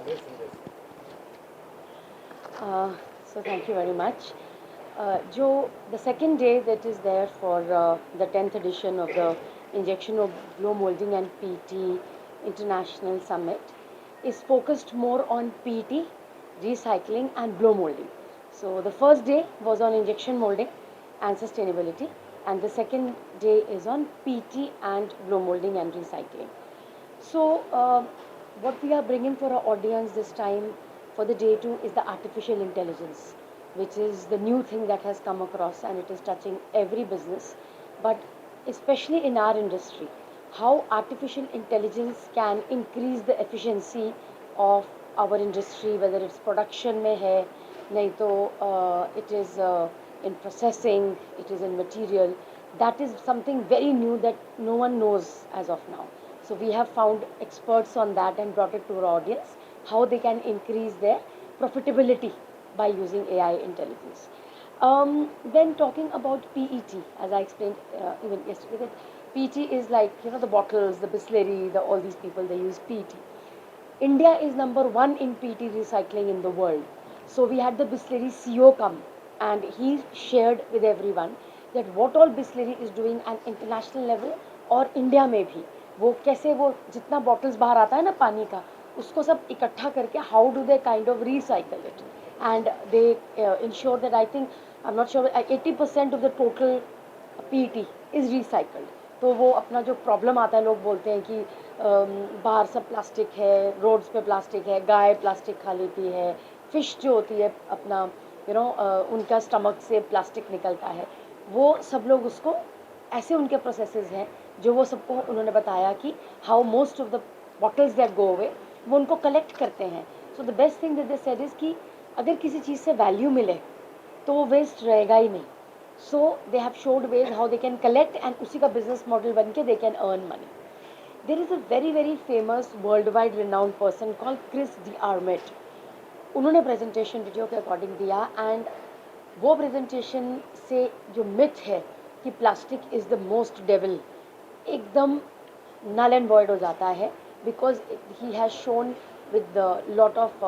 progress in this? So thank you very much. Joe, the second day that is there for the 10th edition of the Injection of Blow Molding and PT International Summit is focused more on PT, recycling and blow molding. So the first day was on injection molding and sustainability, and the second day is on PT and blow molding and recycling. So, what we are bringing for our audience this time for the day two is the artificial intelligence, which is the new thing that has come across and it is touching every business, but especially in our industry, how artificial intelligence can increase the efficiency of our industry, whether it's production में है, नहीं तो it is in processing, it is in material. That is something very new that no one knows as of now. So we have found experts on that and brought it to our audience, how they can increase their profitability by using AI intelligence. Then talking about PET, as I explained even yesterday, that PET is like, the bottles, the Bisleri, all these people, they use PET. India is number one in PET recycling in the world. So we had the Bisleri CEO come and he shared with everyone that what all Bisleri is doing at international level और India में भी वो कैसे वो जितना bottles बाहर आता है ना पानी का उसको सब इकट्ठा करके how do they kind of recycle it and they ensure that I think I am not sure 80% of the total PET is recycled. तो वो अपना जो प्रॉब्लम आता है लोग बोलते हैं कि बाहर सब प्लास्टिक है, रोड्स पे प्लास्टिक है, गाय प्लास्टिक खा लेती है, फिश जो होती है अपना उनका स्टमक से प्लास्टिक निकलता है, वो सब लोग उसको ऐसे उनके प्रोसेसेस हैं जो वो सबको उन्होंने बताया कि how most of the bottles that go away वो उनको कलेक्ट करते हैं. So the best thing that they said is कि अगर किसी चीज़ से वैल्यू मिले तो वो वेस्ट रहेगा ही नहीं. So they have showed ways how they can collect and उसी का बिजनेस मॉडल बन के they can earn money. There is a very very famous world wide renowned person called Chris DeArmitt. उन्होंने presentation video के according दिया and वो presentation से जो मिथ है कि plastic is the most devil एकदम null and void हो जाता है because he has shown with the lot of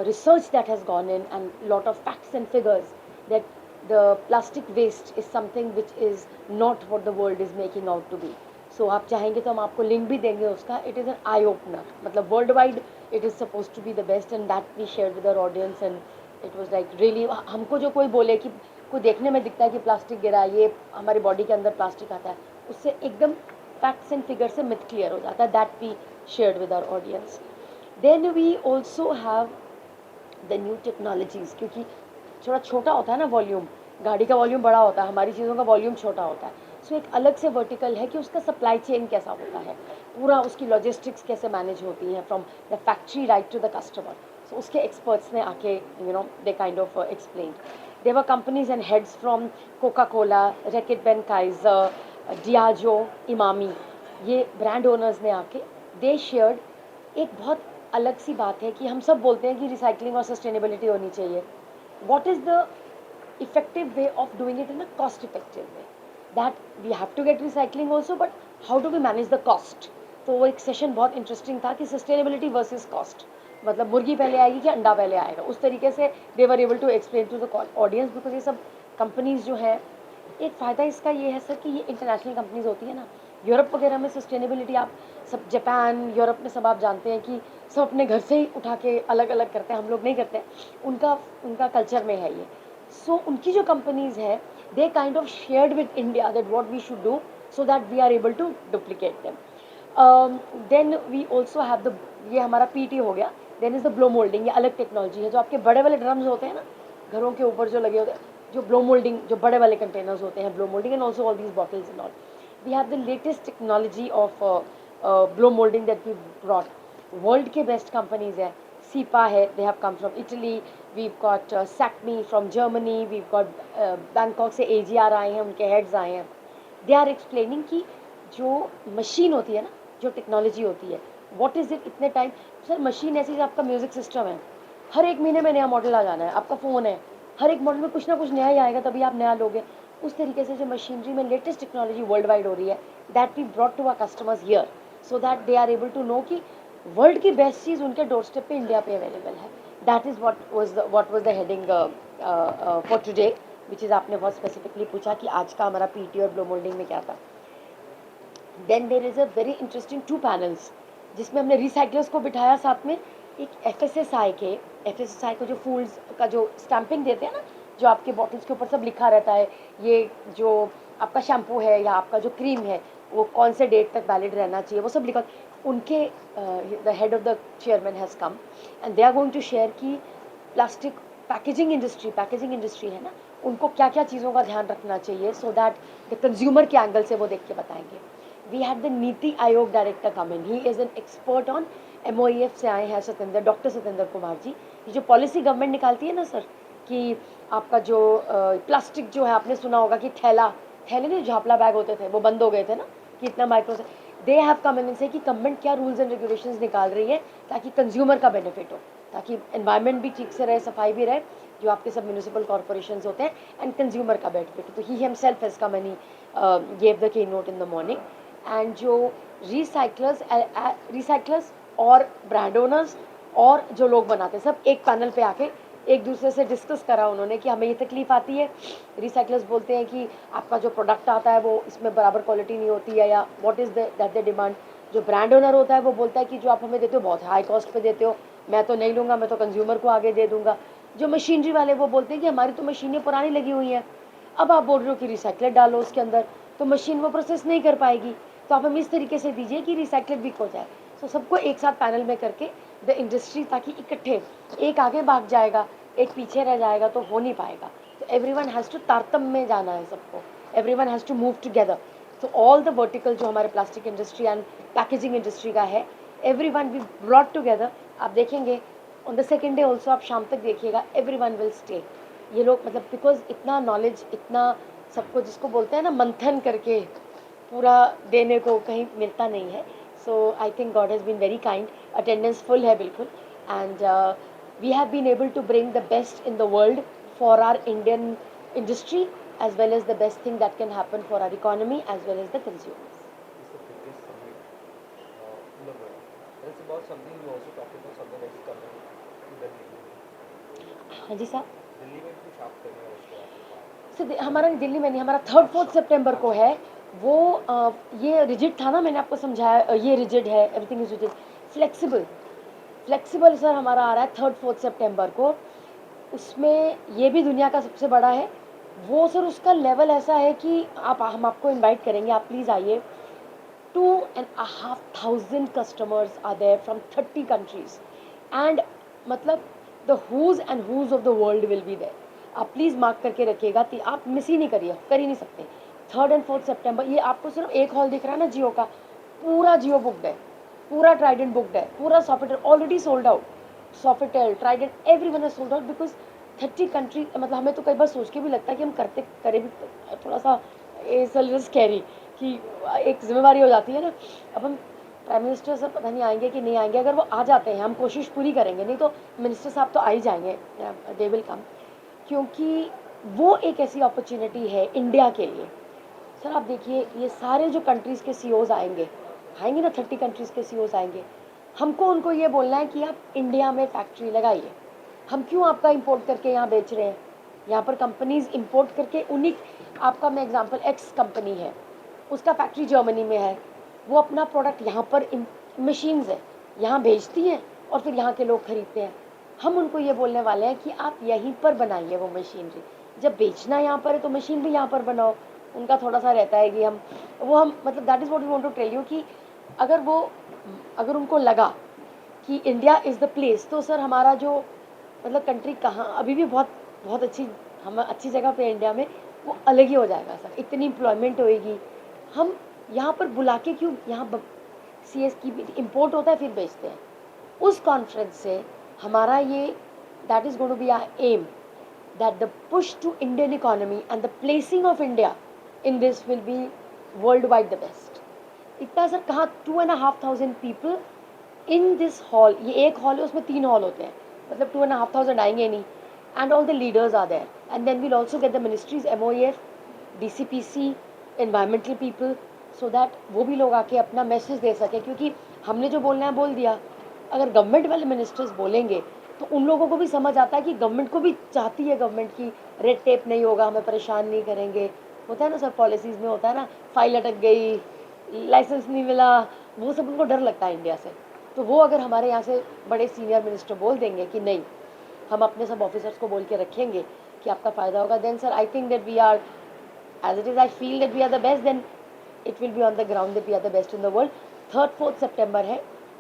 research that has gone in and lot of facts and figures that the plastic waste is something which is not what the world is making out to be. So आप चाहेंगे तो हम आपको link भी देंगे उसका. It is an eye opener. मतलब world wide it is supposed to be the best and that we shared with our audience and it was like really हमको जो कोई बोले कि कोई देखने में दिखता है कि प्लास्टिक गिरा है, ये हमारी बॉडी के अंदर प्लास्टिक आता है, उससे एकदम फैक्ट्स एंड फिगर से मिथ क्लियर हो जाता है. That we shared with our audience. Then we also have the new technologies, क्योंकि थोड़ा छोटा होता है ना वॉल्यूम, गाड़ी का वॉल्यूम बड़ा होता है, हमारी चीज़ों का वॉल्यूम छोटा होता है. सो एक अलग से वर्टिकल है कि उसका सप्लाई चेन कैसा होता है, पूरा उसकी लॉजिस्टिक्स कैसे मैनेज होती हैं from the factory right to the customer. So उसके एक्सपर्ट्स ने आके they kind of explain. There were companies and heads from Coca Cola, Reckitt Benckiser, Diageo, Emami, ये ब्रांड ओनर्स ने आके दे शेयर्ड. एक बहुत अलग सी बात है कि हम सब बोलते हैं कि रिसाइकलिंग और सस्टेनेबिलिटी होनी चाहिए. what is the effective way of doing it in a cost effective way, that we have to get recycling also but how do we manage the cost. तो वो एक सेशन बहुत इंटरेस्टिंग था कि sustainability versus cost, मतलब मुर्गी पहले आएगी कि अंडा पहले आएगा, उस तरीके से they were able to explain to the audience. Because ये सब कंपनीज जो है, एक फ़ायदा इसका ये है सर कि ये इंटरनेशनल कंपनीज होती है ना. यूरोप वगैरह में सस्टेनेबिलिटी आप सब, जापान यूरोप में सब आप जानते हैं कि सब अपने घर से ही उठा के अलग अलग करते हैं, हम लोग नहीं करते. उनका उनका कल्चर में है ये. सो उनकी जो कंपनीज है they kind of shared with India that what we should do so that we are able to duplicate them. Then we also have the, ये हमारा पीटी हो गया. Then is the blow moulding, ये अलग technology है. जो आपके बड़े वाले ड्रम्स होते हैं ना घरों के ऊपर जो लगे होते हैं, जो ब्लो मोल्डिंग, जो बड़े वाले कंटेनर्स होते हैं, blow moulding and also all these bottles and all. We have the latest technology of blow moulding that we brought. World के बेस्ट कंपनीज हैं, सीपा है, they have come from Italy, we got Sacmi from Germany, we got Bangkok से AGR आए हैं, उनके heads आए हैं. They are explaining कि जो मशीन होती है ना, जो टेक्नोलॉजी होती है, व्हाट इज़ इट. इतने टाइम सर मशीन ऐसी, आपका म्यूज़िक सिस्टम है, हर एक महीने में नया मॉडल आ जाना है. आपका फ़ोन है, हर एक मॉडल में कुछ ना कुछ नया ही आएगा, तभी आप नया लोगे. उस तरीके से जो मशीनरी में लेटेस्ट टेक्नोलॉजी वर्ल्ड वाइड हो रही है, that we brought to our customers here so that they are able to know कि वर्ल्ड की बेस्ट चीज़ उनके डोर स्टेप पे इंडिया पे अवेलेबल है. That is what was the heading for today, which is आपने बहुत स्पेसिफिकली पूछा कि आज का हमारा पीटी और ब्लो मोल्डिंग में क्या था. Then there is a very interesting 2 panels जिसमें हमने रिसाइकलर्स को बिठाया साथ में. एक एफएसएसआई को जो फूल्स का जो स्टैंपिंग देते हैं ना, जो आपके बॉटल्स के ऊपर सब लिखा रहता है, ये जो आपका शैम्पू है या आपका जो क्रीम है वो कौन से डेट तक वैलिड रहना चाहिए, वो सब लिखा. उनके the head of the chairman has come and they are going to share की प्लास्टिक पैकेजिंग इंडस्ट्री है ना, उनको क्या क्या चीज़ों का ध्यान रखना चाहिए, सो दैट द कंज्यूमर के एंगल से वो देख के बताएंगे. We had the NITI Aayog director come in. He is an expert on MOEF से आए हैं डॉक्टर सतेंद्र कुमार जी. ये जो पॉलिसी गवर्नमेंट निकालती है ना सर, कि आपका जो प्लास्टिक जो है, आपने सुना होगा कि थैले नहीं, झापला बैग होते थे, वो बंद हो गए थे ना, कि इतना माइक्रो से. दे हैव कम इन से कि गवर्नमेंट क्या रूल्स एंड रेगुलेशंस निकाल रही है ताकि कंज्यूमर का बेनिफिट हो, ताकि एनवायरनमेंट भी ठीक से रहे, सफाई भी रहे, जो आपके सब म्यूनिसिपल कॉर्पोरेशन होते हैं, एंड कंज्यूमर का बेनिफिट. तो he himself has come and he gave the key note in the morning. And जो रिसाइकलर्स और ब्रांड ओनर्स और जो लोग बनाते हैं, सब एक पैनल पे आके एक दूसरे से डिस्कस करा उन्होंने कि हमें ये तकलीफ आती है. रिसाइकलर्स बोलते हैं कि आपका जो प्रोडक्ट आता है वो इसमें बराबर क्वालिटी नहीं होती है, या what is that the demand. जो ब्रांड ओनर होता है वो बोलता है कि जो आप हमें देते हो बहुत हाई कॉस्ट पे देते हो, मैं तो नहीं लूँगा, मैं तो कंज्यूमर को आगे दे दूँगा. जो मशीनरी वाले वो बोलते हैं कि हमारी तो मशीनें पुरानी लगी हुई हैं, अब आप बोल रहे हो कि रिसाइकलर डालो उसके अंदर, तो मशीन वो प्रोसेस नहीं कर पाएगी, तो आप हमें इस तरीके से दीजिए कि रिसाइकल भी हो जाए. सो सबको एक साथ पैनल में करके द इंडस्ट्री, ताकि इकट्ठे, एक आगे भाग जाएगा एक पीछे रह जाएगा तो हो नहीं पाएगा. तो एवरीवन हैज़ टू तारतम्य में जाना है सबको, everyone has to move together. तो ऑल द वर्टिकल जो हमारे plastic industry and packaging industry का है, एवरीवन वी ब्रॉट टुगेदर. आप देखेंगे on the second day also, आप शाम तक देखिएगा, एवरीवन विल स्टे. ये लोग मतलब बिकॉज इतना नॉलेज, इतना सबको जिसको बोलते हैं ना मंथन करके पूरा देने को कहीं मिलता नहीं है. So I think God has been very kind. Attendance full है बिल्कुल. And we have been able to bring the best in the world for our Indian industry, as well as the best thing that can happen for our economy as well as the consumers. It's the biggest summit in the world. And it's about something you also talked about, something that is coming to Delhi. हाँ जी साहब. दिल्ली में कुछ आप करने वाले उसके बाद sir हमारा दिल्ली में नहीं, हमारा 3-4 सितंबर को है वो. ये रिजिड था ना, मैंने आपको समझाया, ये रिजिड है, everything is rigid. Flexible sir हमारा आ रहा है 3-4 सितंबर को. उसमें ये भी दुनिया का सबसे बड़ा है वो सर. उसका लेवल ऐसा है कि हम आपको इनवाइट करेंगे, आप प्लीज़ आइए. 2,500 customers are there from 30 countries and मतलब the who's and who's of the world will be there. आप प्लीज़ मार्क करके रखिएगा, आप मिस ही नहीं करिए, कर ही नहीं सकते. 3rd and 4th सितंबर. ये आपको सिर्फ एक हॉल दिख रहा है ना जियो का, पूरा जियो बुकड है, पूरा ट्राइडेंट बुकड है, पूरा Sofitel already sold out. Sofitel, Trident, everyone has sold out because 30 country. मतलब हमें तो कई बार सोच के भी लगता है कि हम करें भी थोड़ा सा स्कैरी, कि एक जिम्मेवारी हो जाती है ना. अब हम प्राइम मिनिस्टर सर पता नहीं आएंगे कि नहीं आएंगे. अगर वो आ जाते हैं हम कोशिश पूरी करेंगे, नहीं तो मिनिस्टर साहब तो आ ही जाएंगे, दे विल कम. क्योंकि वो एक ऐसी अपॉर्चुनिटी है इंडिया के लिए. सर आप देखिए, ये सारे जो कंट्रीज़ के CEOs आएंगे ना, 30 कंट्रीज़ के CEOs आएंगे. हमको उनको ये बोलना है कि आप इंडिया में फैक्ट्री लगाइए. हम क्यों आपका इंपोर्ट करके यहाँ बेच रहे हैं. यहाँ पर कंपनीज इंपोर्ट करके उन्हीं, आपका मैं एग्जांपल, एक्स कंपनी है, उसका फैक्ट्री जर्मनी में है, वो अपना प्रोडक्ट यहाँ पर मशीन्स है यहाँ भेजती हैं और फिर यहाँ के लोग खरीदते हैं. हम उनको ये बोलने वाले हैं कि आप यहीं पर बनाइए वो मशीनरी. जब बेचना यहाँ पर है तो मशीन भी यहाँ पर बनाओ. उनका थोड़ा सा रहता है कि हम मतलब that is what we want to tell you, कि अगर उनको लगा कि इंडिया इज़ द प्लेस, तो सर हमारा जो मतलब कंट्री कहाँ अभी भी बहुत बहुत अच्छी, हम अच्छी जगह पे इंडिया में, वो अलग ही हो जाएगा सर. इतनी एम्प्लॉयमेंट होएगी. हम यहाँ पर बुला के क्यों, यहाँ CS की इम्पोर्ट होता है फिर बेचते हैं. उस कॉन्फ्रेंस से हमारा ये, that is going to be our aim, that the push to Indian economy and the placing of India in this will be worldwide the best. इतना सर कहाँ 2,500 people in this hall. ये एक hall है, उसमें 3 hall होते हैं, मतलब 2,500 आएंगे नहीं. And all the leaders are there. And then we'll also get the ministries, MOEF, DCPC, environmental people, so that वो भी लोग आके अपना मैसेज दे सके. क्योंकि हमने जो बोलना है बोल दिया, अगर गवर्नमेंट वाले मिनिस्टर्स बोलेंगे तो उन लोगों को भी समझ आता है कि गवर्नमेंट को भी चाहती है गवर्नमेंट की रेड टेप नहीं होगा, हमें परेशान नहीं करेंगे। होता है ना सर, पॉलिसीज़ में होता है ना, फाइल अटक गई, लाइसेंस नहीं मिला, वो सब उनको डर लगता है इंडिया से। तो वो अगर हमारे यहाँ से बड़े सीनियर मिनिस्टर बोल देंगे कि नहीं, हम अपने सब ऑफिसर्स को बोल के रखेंगे कि आपका फ़ायदा होगा, then sir I think that we are, as it is I feel that we are the best, then it will be on the ground that we are the best in the world. 3rd-4th September है,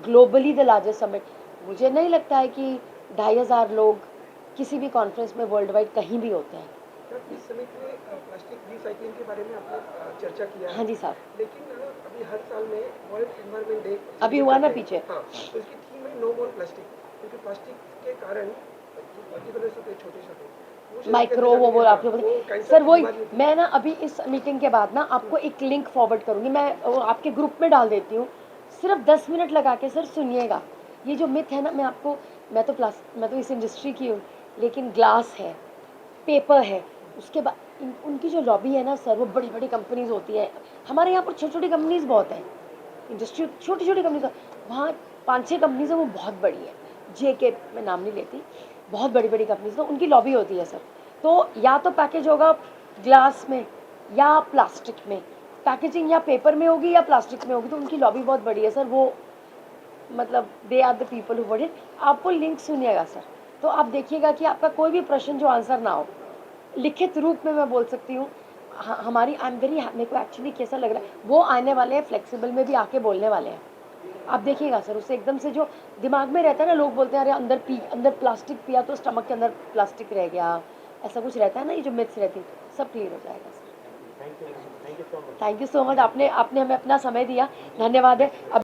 globally the largest summit. मुझे नहीं लगता है कि 2500 लोग किसी भी conference में वर्ल्ड वाइड कहीं भी होते हैं। इस समिट में प्लास्टिक रिसाइकलिंग के बारे में आपने चर्चा किया है। हाँ जी साहब। लेकिन अभी हर साल में वर्ल्ड एनवायरनमेंट डे अभी हुआ ना पीछे। हाँ, तो इसकी थीम है नो मोर प्लास्टिक, क्योंकि प्लास्टिक के कारण पर्टिकुलर्स होते छोटे छोटे माइक्रो वो बोल आप सर, वही मैं ना अभी इस मीटिंग के बाद ना आपको एक लिंक फॉरवर्ड करूँगी, मैं वो आपके ग्रुप में डाल देती हूँ, सिर्फ 10 मिनट लगा के सर सुनिएगा। ये जो मिथ है ना, मैं तो इस इंडस्ट्री की हूँ, लेकिन ग्लास है, पेपर है, उसके बाद उनकी जो लॉबी है ना सर, वो बड़ी बड़ी कंपनीज होती है। हमारे यहाँ पर छोटी छोटी कंपनीज बहुत हैं, इंडस्ट्री छोटी छोटी कंपनीज, वहाँ 5-6 कंपनीज हैं, वो बहुत बड़ी है, JK मैं नाम नहीं लेती, बहुत बड़ी बड़ी कंपनीज, तो उनकी लॉबी होती है सर। तो या तो पैकेज होगा ग्लास में या प्लास्टिक में, पैकेजिंग या पेपर में होगी या प्लास्टिक में होगी, तो उनकी लॉबी बहुत बड़ी है सर। वो मतलब they are the people who would it. आप वो लिंक सुनिएगा सर, तो आप देखिएगा कि आपका कोई भी प्रश्न जो आंसर ना हो, लिखित रूप में मैं बोल सकती हूँ। हमारी आई एम वेरी, मेरे को एक्चुअली कैसा लग रहा है, वो आने वाले हैं फ्लेक्सिबल में भी आके बोलने वाले हैं। आप देखिएगा सर, उससे एकदम से जो दिमाग में रहता है ना, लोग बोलते हैं अरे अंदर प्लास्टिक पिया तो स्टमक के अंदर प्लास्टिक रह गया, ऐसा कुछ रहता है ना, ये जो मिथ्स रहती, सब क्लियर हो जाएगा sir. Thank you so much. Thank you so much, आपने हमें अपना समय दिया, धन्यवाद है। अब